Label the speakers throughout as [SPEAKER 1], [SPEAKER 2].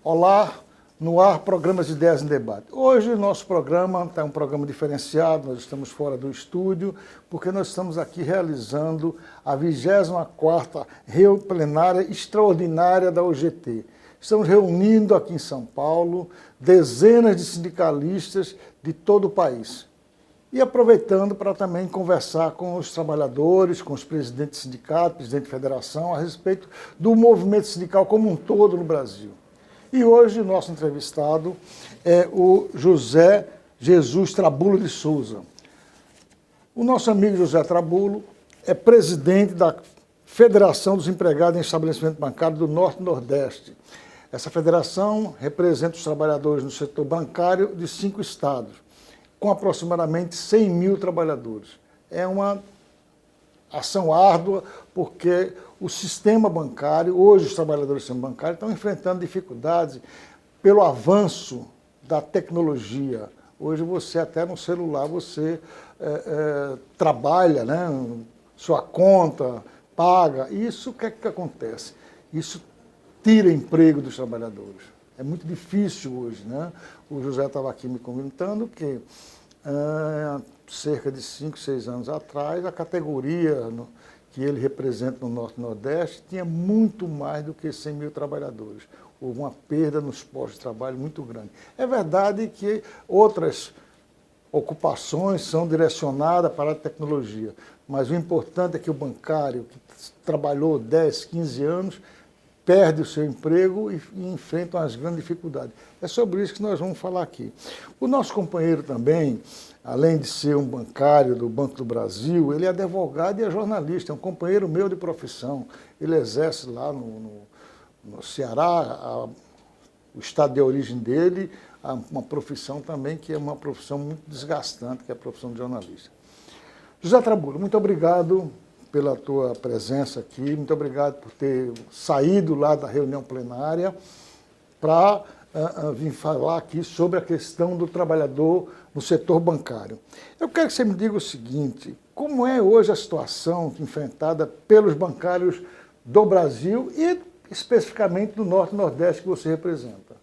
[SPEAKER 1] Olá, no ar, programas de Ideias em Debate. Hoje o nosso programa está um programa diferenciado, nós estamos fora do estúdio, porque nós estamos aqui realizando a 24ª reunião plenária extraordinária da UGT. Estamos reunindo aqui em São Paulo dezenas de sindicalistas de todo o país. E aproveitando para também conversar com os trabalhadores, com os presidentes de sindicato, presidente de federação, a respeito do movimento sindical como um todo no Brasil. E hoje o nosso entrevistado é o José Jesus Trabulo de Souza. O nosso amigo José Trabulo é presidente da Federação dos Empregados em Estabelecimento Bancário do Norte e Nordeste. Essa federação representa os trabalhadores no setor bancário de 5 estados, com aproximadamente 100 mil trabalhadores. É uma ação árdua, porque o sistema bancário, hoje os trabalhadores do sistema bancário estão enfrentando dificuldades pelo avanço da tecnologia. Hoje você até no celular você trabalha, né, sua conta, paga. Isso o que é que acontece? Isso tira emprego dos trabalhadores. É muito difícil hoje, né? O José estava aqui me comentando que cerca de 5, 6 anos atrás, a categoria que ele representa no Norte e Nordeste tinha muito mais do que 100 mil trabalhadores. Houve uma perda nos postos de trabalho muito grande. É verdade que outras ocupações são direcionadas para a tecnologia, mas o importante é que o bancário, que trabalhou 10, 15 anos, perde o seu emprego e enfrenta umas grandes dificuldades. É sobre isso que nós vamos falar aqui. O nosso companheiro também, além de ser um bancário do Banco do Brasil, ele é advogado e é jornalista, é um companheiro meu de profissão. Ele exerce lá no Ceará, o estado de origem dele, uma profissão também que é uma profissão muito desgastante, que é a profissão de jornalista. José Trabulo, muito obrigado pela tua presença aqui, muito obrigado por ter saído lá da reunião plenária para vir falar aqui sobre a questão do trabalhador no setor bancário. Eu quero que você me diga o seguinte, como é hoje a situação enfrentada pelos bancários do Brasil e especificamente do Norte e Nordeste que você representa?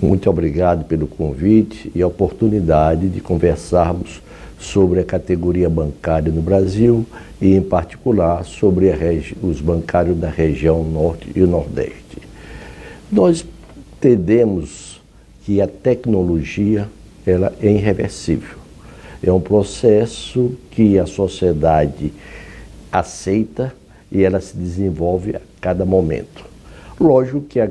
[SPEAKER 2] Muito obrigado pelo convite e a oportunidade de conversarmos sobre a categoria bancária no Brasil e, em particular, sobre os bancários da região Norte e Nordeste. Nós entendemos que a tecnologia ela é irreversível. É um processo que a sociedade aceita e ela se desenvolve a cada momento. Lógico que a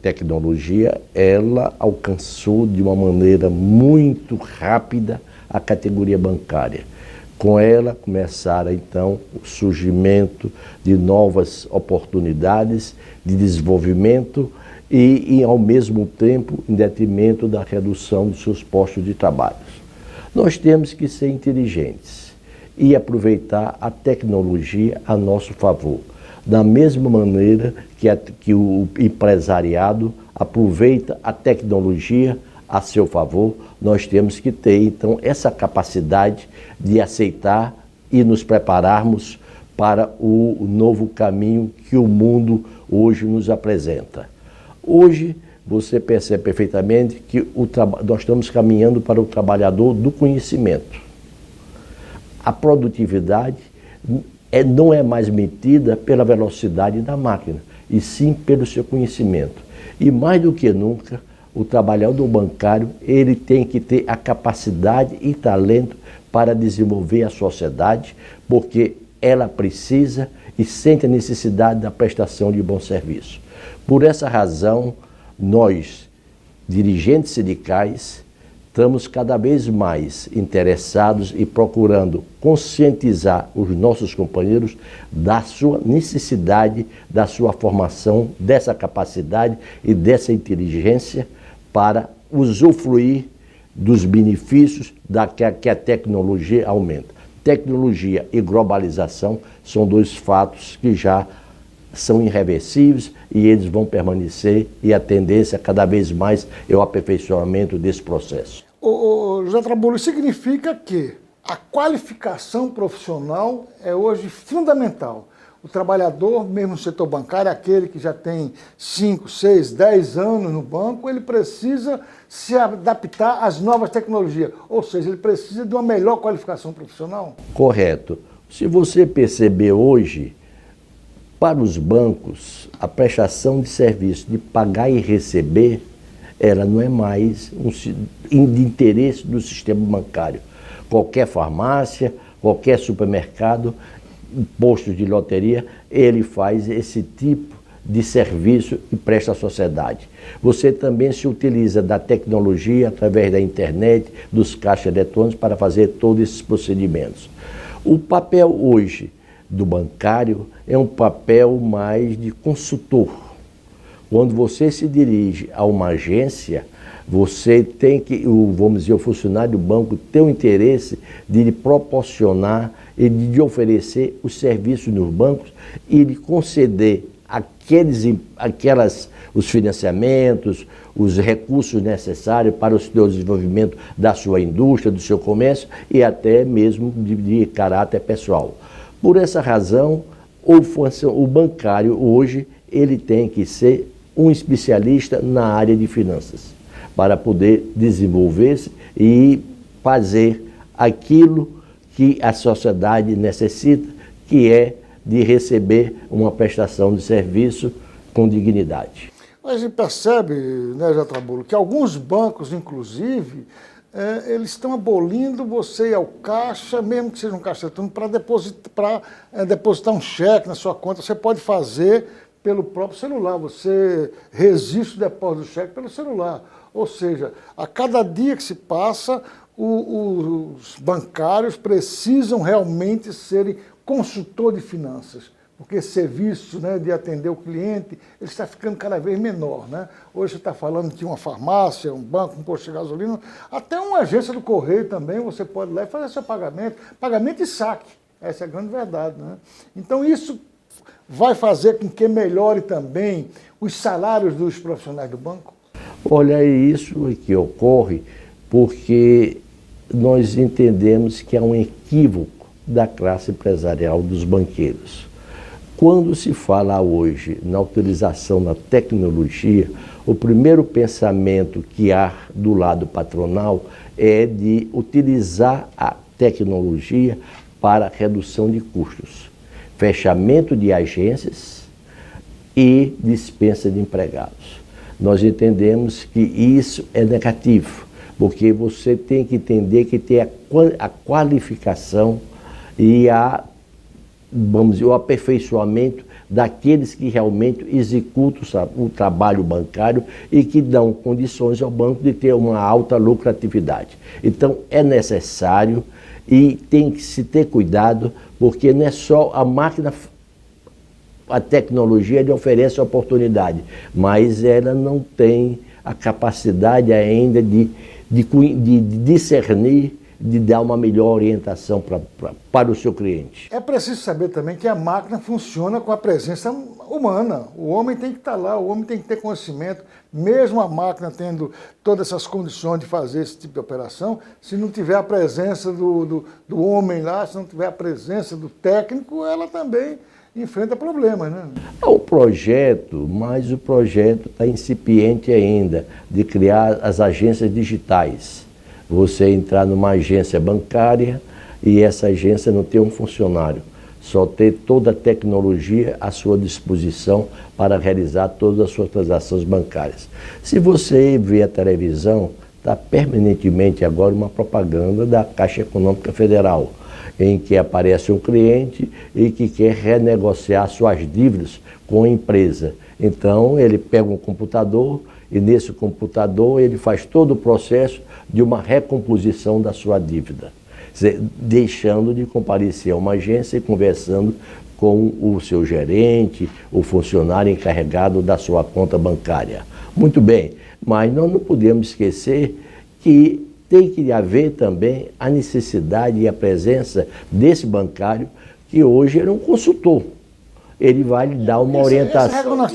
[SPEAKER 2] tecnologia ela alcançou de uma maneira muito rápida a categoria bancária. Com ela começaram então o surgimento de novas oportunidades de desenvolvimento e ao mesmo tempo em detrimento da redução dos seus postos de trabalho. Nós temos que ser inteligentes e aproveitar a tecnologia a nosso favor, da mesma maneira que o empresariado aproveita a tecnologia a seu favor. Nós temos que ter, então, essa capacidade de aceitar e nos prepararmos para o novo caminho que o mundo hoje nos apresenta. Hoje, você percebe perfeitamente que nós estamos caminhando para o trabalhador do conhecimento. A produtividade não é mais medida pela velocidade da máquina, e sim pelo seu conhecimento. E mais do que nunca, o trabalhador bancário ele tem que ter a capacidade e talento para desenvolver a sociedade, porque ela precisa e sente a necessidade da prestação de bom serviço. Por essa razão, nós, dirigentes sindicais, estamos cada vez mais interessados e procurando conscientizar os nossos companheiros da sua necessidade, da sua formação, dessa capacidade e dessa inteligência para usufruir dos benefícios que a tecnologia aumenta. Tecnologia e globalização são dois fatos que já são irreversíveis e eles vão permanecer, e a tendência cada vez mais é o aperfeiçoamento desse processo.
[SPEAKER 1] José Trabulo, significa que a qualificação profissional é hoje fundamental. O trabalhador, mesmo no setor bancário, aquele que já tem 5, 6, 10 anos no banco, ele precisa se adaptar às novas tecnologias. Ou seja, ele precisa de uma melhor qualificação profissional?
[SPEAKER 2] Correto. Se você perceber hoje, para os bancos, a prestação de serviço de pagar e receber, ela não é mais de interesse do sistema bancário. Qualquer farmácia, qualquer supermercado, postos de loteria, ele faz esse tipo de serviço e presta à sociedade. Você também se utiliza da tecnologia, através da internet, dos caixas eletrônicos, para fazer todos esses procedimentos. O papel hoje do bancário é um papel mais de consultor. Quando você se dirige a uma agência, você tem que, vamos dizer, o funcionário do banco tem o interesse de lhe proporcionar e de oferecer os serviços nos bancos e de conceder os financiamentos, os recursos necessários para o desenvolvimento da sua indústria, do seu comércio e até mesmo de caráter pessoal. Por essa razão, o bancário hoje ele tem que ser um especialista na área de finanças, para poder desenvolver-se e fazer aquilo que a sociedade necessita, que é de receber uma prestação de serviço com dignidade.
[SPEAKER 1] A gente percebe, né, Jatrabulo, que alguns bancos, inclusive, eles estão abolindo você ir ao caixa, mesmo que seja um caixa eletrônico, para depositar um cheque na sua conta. Você pode fazer pelo próprio celular, você registra o depósito do cheque pelo celular. Ou seja, a cada dia que se passa, os bancários precisam realmente serem consultor de finanças, porque esse serviço, né, de atender o cliente, ele está ficando cada vez menor, né? Hoje você está falando de uma farmácia, um banco, um posto de gasolina, até uma agência do correio também, você pode ir lá e fazer seu pagamento e saque, essa é a grande verdade, né? Então isso vai fazer com que melhore também os salários dos profissionais do banco?
[SPEAKER 2] Olha, isso que ocorre porque nós entendemos que há um equívoco da classe empresarial dos banqueiros. Quando se fala hoje na utilização da tecnologia, o primeiro pensamento que há do lado patronal é de utilizar a tecnologia para redução de custos, fechamento de agências e dispensa de empregados. Nós entendemos que isso é negativo, porque você tem que entender que tem a qualificação e o aperfeiçoamento daqueles que realmente executam o trabalho bancário e que dão condições ao banco de ter uma alta lucratividade. Então é necessário e tem que se ter cuidado, porque não é só a máquina, a tecnologia lhe oferece oportunidade, mas ela não tem a capacidade ainda de discernir, de dar uma melhor orientação para o seu cliente.
[SPEAKER 1] É preciso saber também que a máquina funciona com a presença humana. O homem tem que estar lá, o homem tem que ter conhecimento. Mesmo a máquina tendo todas essas condições de fazer esse tipo de operação, se não tiver a presença do homem lá, se não tiver a presença do técnico, ela também enfrenta problemas, né?
[SPEAKER 2] O projeto, mas o projeto está incipiente ainda, de criar as agências digitais. Você entrar numa agência bancária e essa agência não ter um funcionário, só ter toda a tecnologia à sua disposição para realizar todas as suas transações bancárias. Se você vê a televisão, está permanentemente agora uma propaganda da Caixa Econômica Federal, em que aparece um cliente e que quer renegociar suas dívidas com a empresa. Então ele pega um computador e nesse computador ele faz todo o processo de uma recomposição da sua dívida, deixando de comparecer a uma agência e conversando com o seu gerente, o funcionário encarregado da sua conta bancária. Muito bem, mas nós não podemos esquecer que tem que haver também a necessidade e a presença desse bancário, que hoje era um consultor. ele vai lhe dar uma orientação.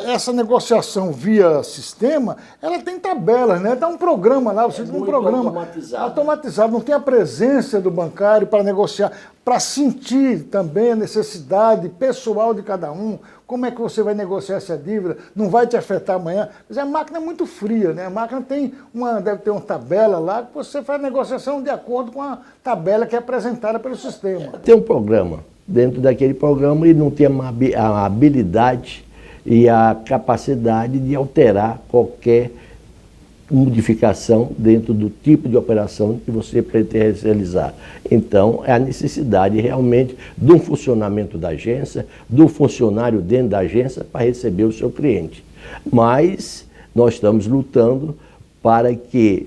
[SPEAKER 1] Essa negociação via sistema, ela tem tabelas, né? Dá um programa lá, você tem um programa automatizado, não tem a presença do bancário para negociar, para sentir também a necessidade pessoal de cada um, como é que você vai negociar essa dívida, não vai te afetar amanhã. Mas a máquina é muito fria, né? A máquina deve ter uma tabela lá que você faz a negociação de acordo com a tabela que é apresentada pelo sistema.
[SPEAKER 2] Tem um programa. Dentro daquele programa ele não tem a habilidade e a capacidade de alterar qualquer modificação dentro do tipo de operação que você pretende realizar. Então, é a necessidade realmente do funcionamento da agência, do funcionário dentro da agência para receber o seu cliente. Mas nós estamos lutando para que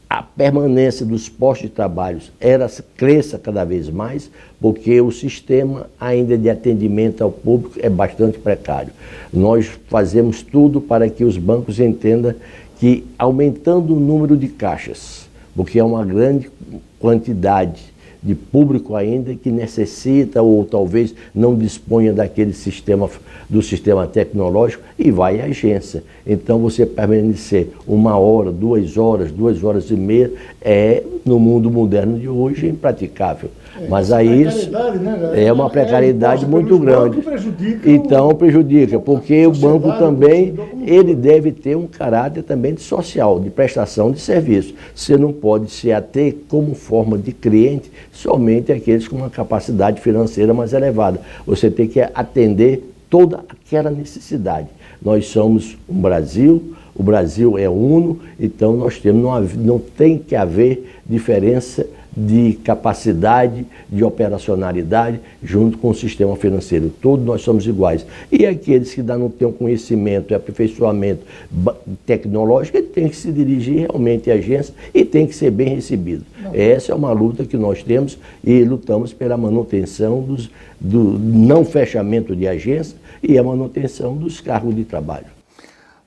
[SPEAKER 2] a permanência dos postos de trabalho cresça cada vez mais, porque o sistema ainda de atendimento ao público é bastante precário. Nós fazemos tudo para que os bancos entendam que, aumentando o número de caixas, porque é uma grande quantidade de público ainda que necessita ou talvez não disponha daquele sistema, do sistema tecnológico, e vai à agência. Então você permanecer 1 hora, 2 horas, 2 horas e meia, no mundo moderno de hoje é impraticável. Mas aí é uma precariedade muito grande. Então prejudica, porque o banco também, ele deve ter um caráter também de social, de prestação de serviço. Você não pode se ater como forma de cliente somente aqueles com uma capacidade financeira mais elevada. Você tem que atender toda aquela necessidade. Nós somos um Brasil, o Brasil é uno, então não tem que haver diferença de capacidade, de operacionalidade junto com o sistema financeiro. Todos nós somos iguais. E aqueles que ainda não têm um conhecimento e aperfeiçoamento tecnológico, ele tem que se dirigir realmente à agência e tem que ser bem recebido. Essa é uma luta que nós temos e lutamos pela manutenção do não fechamento de agência e a manutenção dos cargos de trabalho.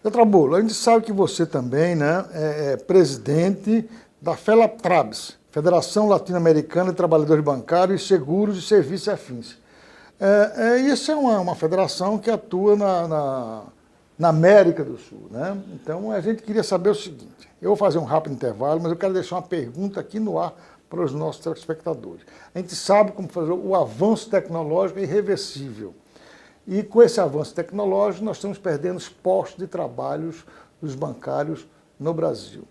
[SPEAKER 1] Doutor Bolo, a gente sabe que você também, né, é presidente da FELATRABS, Federação Latino-Americana de Trabalhadores Bancários, Seguros e Serviços Afins. Isso é uma federação que atua na América do Sul, né? Então a gente queria saber o seguinte, eu vou fazer um rápido intervalo, mas eu quero deixar uma pergunta aqui no ar para os nossos telespectadores. A gente sabe como fazer o avanço tecnológico é irreversível. E com esse avanço tecnológico nós estamos perdendo os postos de trabalho dos bancários no Brasil.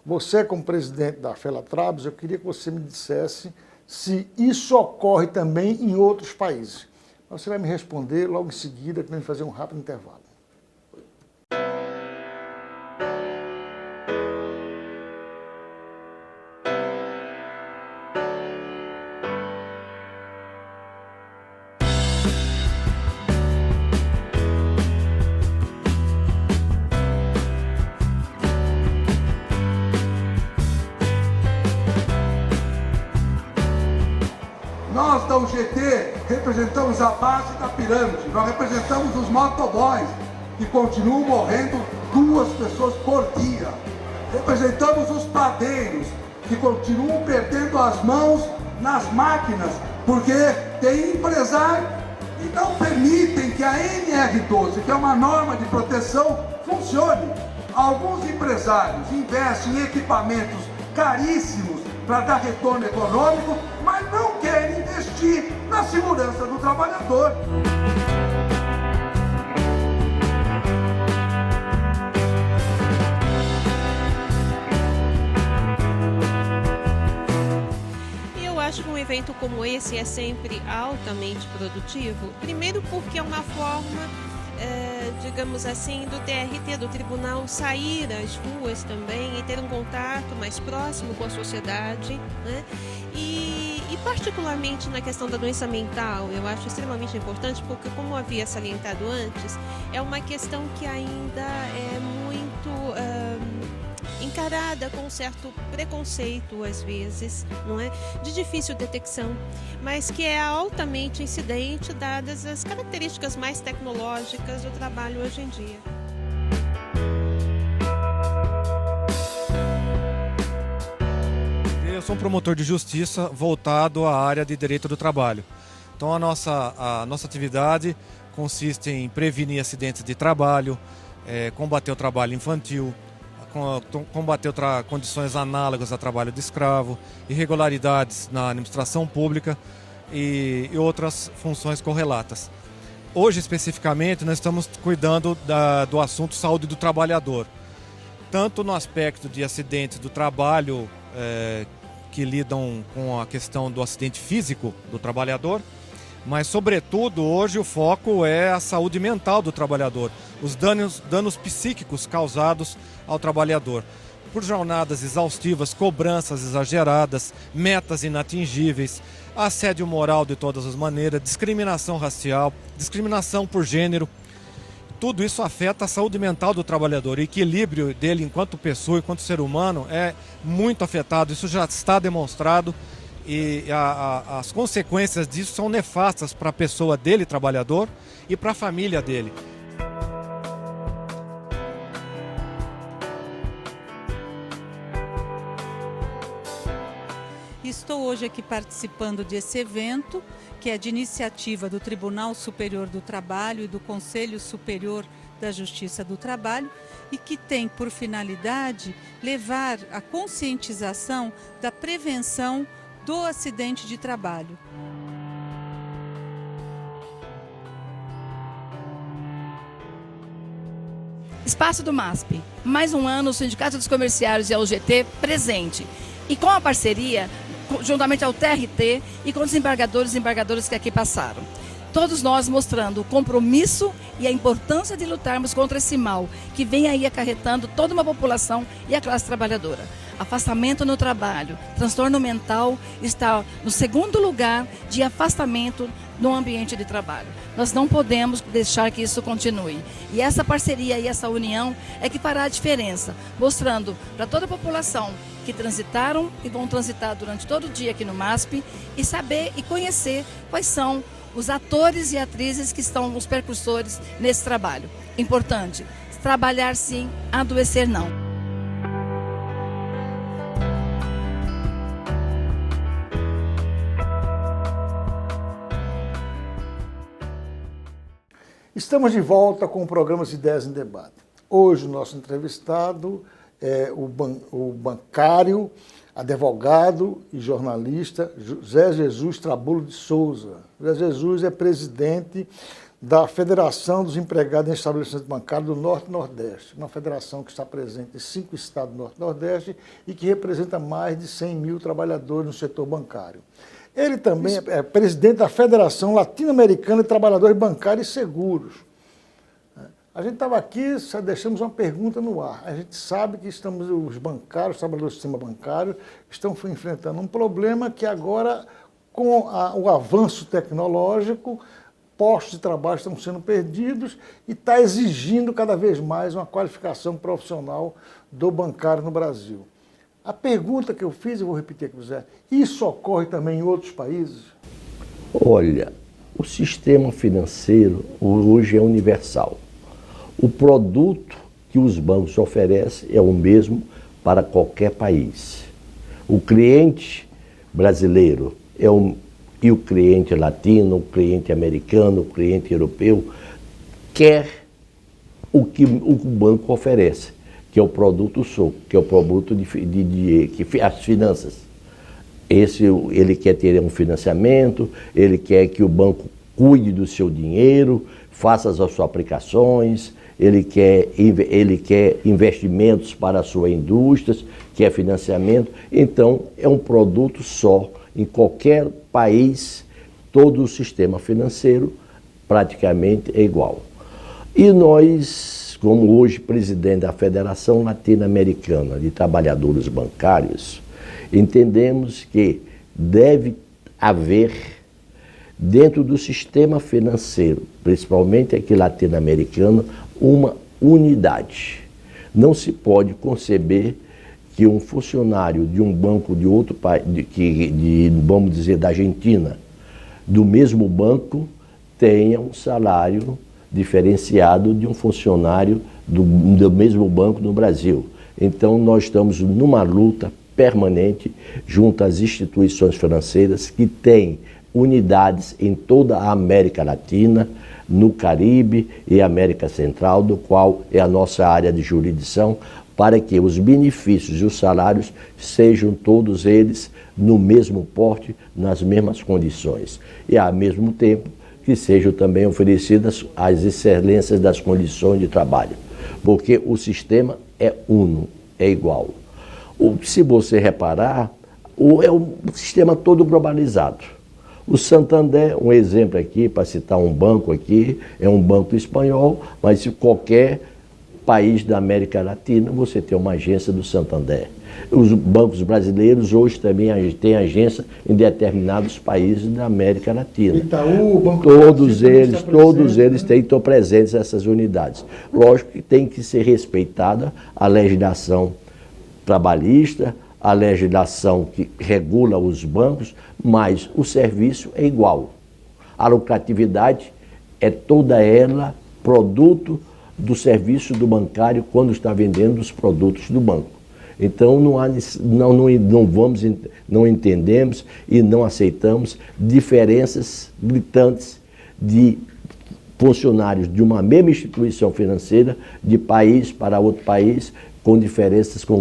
[SPEAKER 1] Você, como presidente da FELATRABS, eu queria que você me dissesse se isso ocorre também em outros países. Você vai me responder logo em seguida, que vamos fazer um rápido intervalo.
[SPEAKER 3] Nós da UGT representamos a base da pirâmide, nós representamos os motoboys que continuam morrendo 2 pessoas por dia. Representamos os padeiros que continuam perdendo as mãos nas máquinas porque tem empresário que não permitem que a NR12, que é uma norma de proteção, funcione. Alguns empresários investem em equipamentos caríssimos para dar retorno econômico, mas não querem investir na segurança do trabalhador.
[SPEAKER 4] Eu acho que um evento como esse é sempre altamente produtivo, primeiro porque é uma forma, digamos assim, do TRT, do tribunal, sair às ruas também e ter um contato mais próximo com a sociedade, né? E particularmente na questão da doença mental, eu acho extremamente importante porque, como havia salientado antes, é uma questão que ainda é muito encarada com um certo preconceito, às vezes, não é? De difícil detecção, mas que é altamente incidente dadas as características mais tecnológicas do trabalho hoje em dia.
[SPEAKER 5] Eu sou um promotor de justiça voltado à área de direito do trabalho. Então a nossa atividade consiste em prevenir acidentes de trabalho, combater o trabalho infantil, combater condições análogas a trabalho de escravo, irregularidades na administração pública e outras funções correlatas. Hoje, especificamente, nós estamos cuidando do assunto saúde do trabalhador, tanto no aspecto de acidentes do trabalho, que lidam com a questão do acidente físico do trabalhador, mas, sobretudo, hoje o foco é a saúde mental do trabalhador, os danos psíquicos causados ao trabalhador, por jornadas exaustivas, cobranças exageradas, metas inatingíveis, assédio moral de todas as maneiras, discriminação racial, discriminação por gênero. Tudo isso afeta a saúde mental do trabalhador. O equilíbrio dele enquanto pessoa, enquanto ser humano, é muito afetado. Isso já está demonstrado e as consequências disso são nefastas para a pessoa dele, trabalhador, e para a família dele.
[SPEAKER 6] Estou hoje aqui participando desse evento, que é de iniciativa do Tribunal Superior do Trabalho e do Conselho Superior da Justiça do Trabalho e que tem por finalidade levar a conscientização da prevenção do acidente de trabalho.
[SPEAKER 7] Espaço do MASP, mais um ano o Sindicato dos Comerciários e a UGT presente. E com a parceria, juntamente ao TRT e com os desembargadores e desembargadoras que aqui passaram. Todos nós mostrando o compromisso e a importância de lutarmos contra esse mal que vem aí acarretando toda uma população e a classe trabalhadora. Afastamento no trabalho, transtorno mental está no segundo lugar de afastamento no ambiente de trabalho. Nós não podemos deixar que isso continue. E essa parceria e essa união é que fará a diferença, mostrando para toda a população que transitaram e vão transitar durante todo o dia aqui no MASP e saber e conhecer quais são os atores e atrizes que estão os percursores nesse trabalho. Importante, trabalhar sim, adoecer não.
[SPEAKER 1] Estamos de volta com o programa Ideias em Debate. Hoje o nosso entrevistado é o bancário, advogado e jornalista José Jesus Trabulo de Souza. José Jesus é presidente da Federação dos Empregados em Estabelecimentos Bancários do Norte e Nordeste, uma federação que está presente em 5 estados do Norte e Nordeste e que representa mais de 100 mil trabalhadores no setor bancário. Ele também é presidente da Federação Latino-Americana de Trabalhadores Bancários e Seguros. A gente estava aqui, só deixamos uma pergunta no ar. A gente sabe que os bancários, os trabalhadores do sistema bancário, estão enfrentando um problema que agora, com o avanço tecnológico, postos de trabalho estão sendo perdidos e está exigindo cada vez mais uma qualificação profissional do bancário no Brasil. A pergunta que eu fiz, eu vou repetir aqui, José, isso ocorre também em outros países?
[SPEAKER 2] Olha, o sistema financeiro hoje é universal. O produto que os bancos oferecem é o mesmo para qualquer país. O cliente brasileiro e o cliente latino, o cliente americano, o cliente europeu, quer o que o banco oferece, que é o produto SOC, que é o produto as finanças. Ele quer ter um financiamento, ele quer que o banco cuide do seu dinheiro, faça as suas aplicações, ele quer investimentos para a sua indústria, quer financiamento. Então, é um produto só. Em qualquer país, todo o sistema financeiro praticamente é igual. E nós, como hoje presidente da Federação Latino-Americana de Trabalhadores Bancários, entendemos que deve haver, dentro do sistema financeiro, principalmente aqui latino-americano, uma unidade. Não se pode conceber que um funcionário de um banco de outro país, vamos dizer, da Argentina, do mesmo banco, tenha um salário diferenciado de um funcionário do mesmo banco no Brasil. Então, nós estamos numa luta permanente junto às instituições financeiras que têm unidades em toda a América Latina, no Caribe e América Central, do qual é a nossa área de jurisdição, para que os benefícios e os salários sejam todos eles no mesmo porte, nas mesmas condições. E, ao mesmo tempo, que sejam também oferecidas as excelências das condições de trabalho. Porque o sistema é uno, é igual. Se você reparar, é um sistema todo globalizado. O Santander, um exemplo aqui, para citar um banco aqui, é um banco espanhol, mas em qualquer país da América Latina você tem uma agência do Santander. Os bancos brasileiros hoje também têm agência em determinados países da América Latina.
[SPEAKER 1] Itaú, Banco
[SPEAKER 2] todos eles estão presentes nessas unidades. Lógico que tem que ser respeitada a legislação trabalhista, a legislação que regula os bancos, mas o serviço é igual. A lucratividade é toda ela produto do serviço do bancário quando está vendendo os produtos do banco. Então não entendemos e não aceitamos diferenças gritantes de funcionários de uma mesma instituição financeira, de país para outro país, com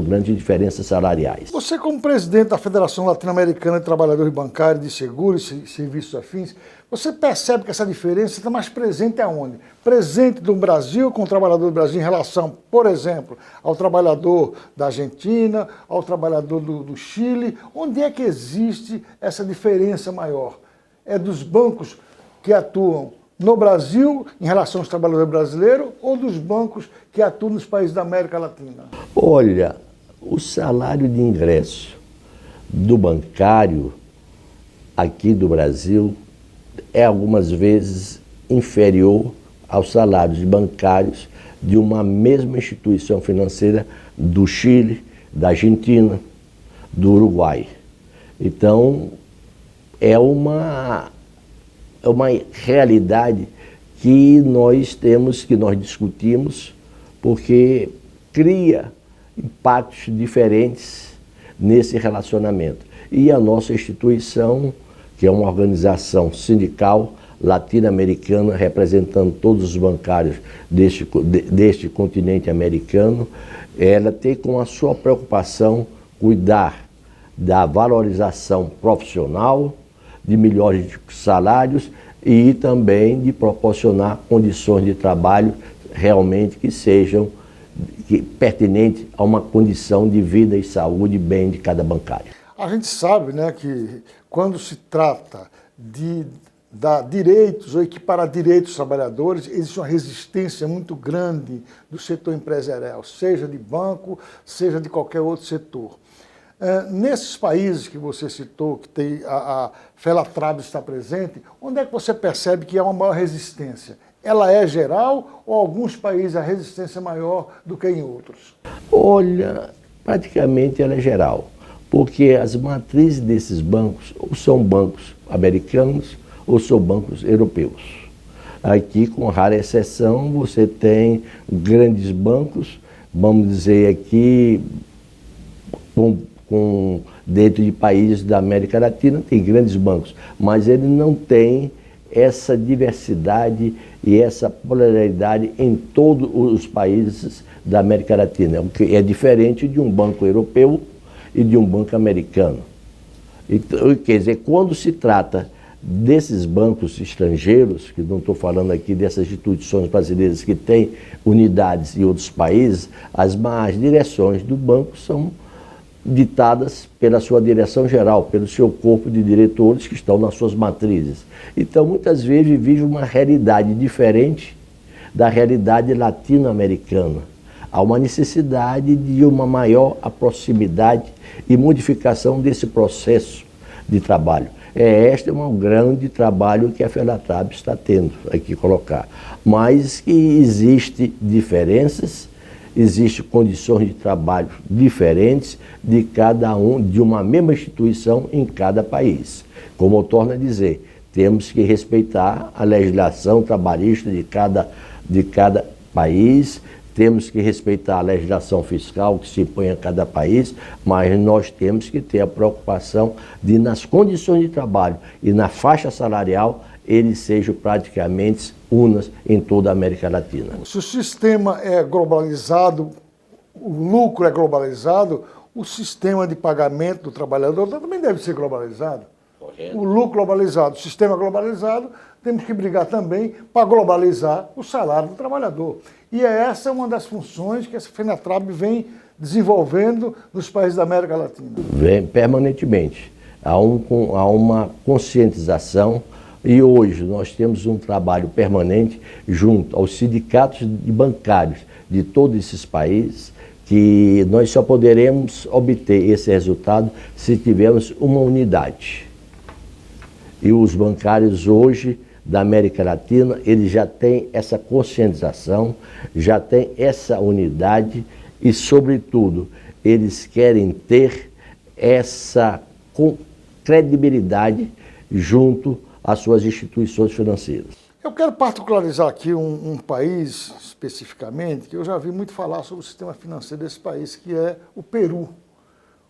[SPEAKER 2] grandes diferenças salariais.
[SPEAKER 1] Você, como presidente da Federação Latino-Americana de Trabalhadores Bancários, de Seguros e Serviços Afins, você percebe que essa diferença está mais presente aonde? Presente no Brasil, com o trabalhador do Brasil em relação, por exemplo, ao trabalhador da Argentina, ao trabalhador do Chile. Onde é que existe essa diferença maior? É dos bancos que atuam no Brasil, em relação aos trabalhadores brasileiros, ou dos bancos que atuam nos países da América Latina?
[SPEAKER 2] Olha, o salário de ingresso do bancário aqui do Brasil é algumas vezes inferior aos salários bancários de uma mesma instituição financeira do Chile, da Argentina, do Uruguai. Então, é uma realidade que nós discutimos, porque cria impactos diferentes nesse relacionamento. E a nossa instituição, que é uma organização sindical latino-americana, representando todos os bancários deste continente americano, ela tem como a sua preocupação cuidar da valorização profissional, de melhores salários e também de proporcionar condições de trabalho realmente que sejam pertinentes a uma condição de vida e saúde bem de cada bancário.
[SPEAKER 1] A gente sabe, né, que quando se trata de dar direitos ou equiparar direitos aos trabalhadores, existe uma resistência muito grande do setor empresarial, seja de banco, seja de qualquer outro setor. Nesses países que você citou, que tem a Felatrab está presente, onde é que você percebe que há uma maior resistência? Ela é geral ou alguns países a resistência é maior do que em outros?
[SPEAKER 2] Olha, praticamente ela é geral, porque as matrizes desses bancos ou são bancos americanos ou são bancos europeus. Aqui, com rara exceção, você tem grandes bancos, vamos dizer aqui, dentro de países da América Latina, tem grandes bancos, mas ele não tem essa diversidade e essa pluralidade em todos os países da América Latina, o que é diferente de um banco europeu e de um banco americano. Então, quer dizer, quando se trata desses bancos estrangeiros, que não estou falando aqui dessas instituições brasileiras que têm unidades em outros países, as direções do banco são ditadas pela sua direção geral, pelo seu corpo de diretores que estão nas suas matrizes. Então, muitas vezes, vive uma realidade diferente da realidade latino-americana. Há uma necessidade de uma maior proximidade e modificação desse processo de trabalho. Este é um grande trabalho que a Felatrab está tendo aqui colocar. Mas que existe diferenças, existem condições de trabalho diferentes de cada de uma mesma instituição em cada país. Como eu torno a dizer, temos que respeitar a legislação trabalhista de cada país, temos que respeitar a legislação fiscal que se impõe a cada país, mas nós temos que ter a preocupação de, nas condições de trabalho e na faixa salarial, eles sejam praticamente unas em toda a América Latina.
[SPEAKER 1] Se o sistema é globalizado, o lucro é globalizado, o sistema de pagamento do trabalhador também deve ser globalizado. Correto. O lucro globalizado, o sistema globalizado, temos que brigar também para globalizar o salário do trabalhador. E essa uma das funções que a FENATRAB vem desenvolvendo nos países da América Latina. Vem
[SPEAKER 2] permanentemente. Há uma conscientização e hoje nós temos um trabalho permanente junto aos sindicatos de bancários de todos esses países, que nós só poderemos obter esse resultado se tivermos uma unidade. E os bancários hoje da América Latina, eles já têm essa conscientização, já têm essa unidade e, sobretudo, eles querem ter essa credibilidade junto às suas instituições financeiras.
[SPEAKER 1] Eu quero particularizar aqui um país especificamente, que eu já vi muito falar sobre o sistema financeiro desse país, que é o Peru.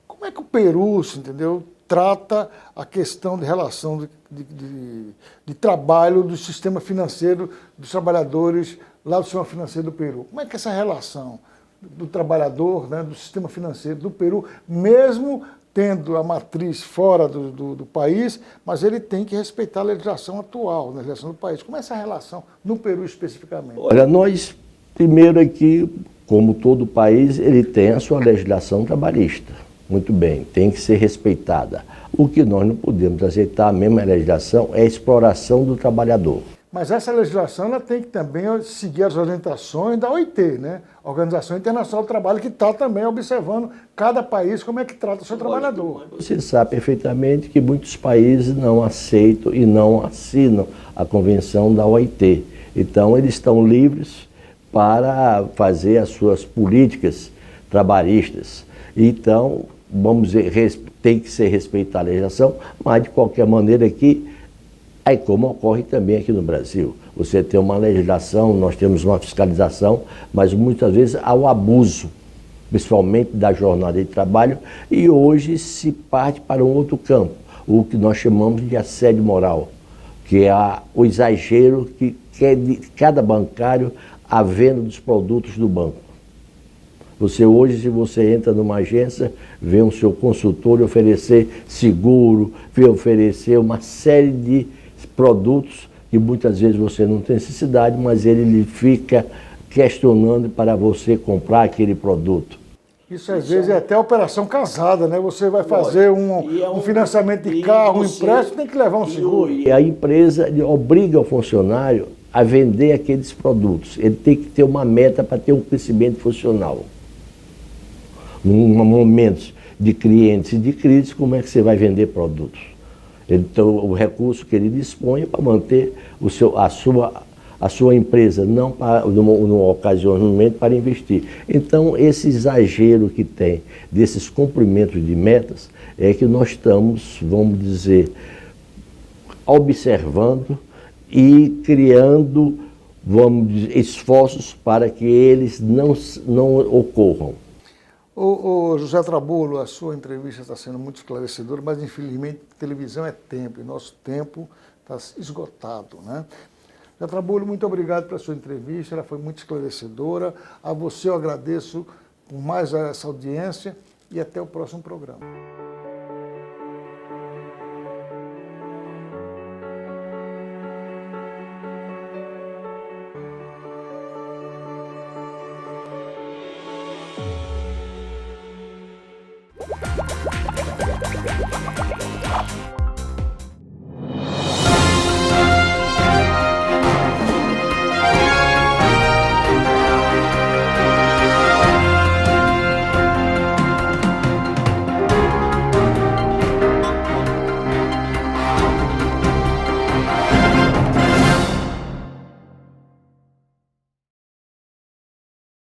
[SPEAKER 1] Como é que o Peru, entendeu, trata a questão de relação de trabalho do sistema financeiro dos trabalhadores lá do sistema financeiro do Peru? Como é que é essa relação do trabalhador, né, do sistema financeiro do Peru, mesmo tendo a matriz fora do país, mas ele tem que respeitar a legislação atual, a legislação do país. Como é essa relação no Peru especificamente?
[SPEAKER 2] Olha, nós, primeiro aqui, como todo país, ele tem a sua legislação trabalhista. Muito bem, tem que ser respeitada. O que nós não podemos aceitar, a mesma legislação, é a exploração do trabalhador.
[SPEAKER 1] Mas essa legislação ela tem que também seguir as orientações da OIT, né? Organização Internacional do Trabalho, que está também observando cada país como é que trata o seu trabalhador.
[SPEAKER 2] Você sabe perfeitamente que muitos países não aceitam e não assinam a convenção da OIT. Então, eles estão livres para fazer as suas políticas trabalhistas. Então, vamos dizer, tem que ser respeitada a legislação, mas de qualquer maneira aqui, aí como ocorre também aqui no Brasil. Você tem uma legislação, nós temos uma fiscalização, mas muitas vezes há o abuso, principalmente da jornada de trabalho, e hoje se parte para um outro campo, o que nós chamamos de assédio moral, que é o exagero que quer de cada bancário a venda dos produtos do banco. Você hoje, se você entra numa agência, vê um seu consultor oferecer seguro, vê oferecer uma série de produtos que muitas vezes você não tem necessidade, mas ele lhe fica questionando para você comprar aquele produto.
[SPEAKER 1] Isso às vezes é até operação casada, né? Você vai fazer um financiamento de carro, um empréstimo, tem que levar um seguro.
[SPEAKER 2] E a empresa obriga o funcionário a vender aqueles produtos. Ele tem que ter uma meta para ter um crescimento funcional. Em momentos de clientes e de crise, como é que você vai vender produtos? Então, o recurso que ele dispõe é para manter a sua empresa, não para, ocasionalmente para investir. Então, esse exagero que tem desses cumprimentos de metas é que nós estamos, vamos dizer, observando e criando, vamos dizer, esforços para que eles não ocorram.
[SPEAKER 1] Ô José Trabullo, a sua entrevista está sendo muito esclarecedora, mas infelizmente televisão é tempo e nosso tempo está esgotado, né? José Trabullo, muito obrigado pela sua entrevista, ela foi muito esclarecedora. A você eu agradeço por mais essa audiência e até o próximo programa.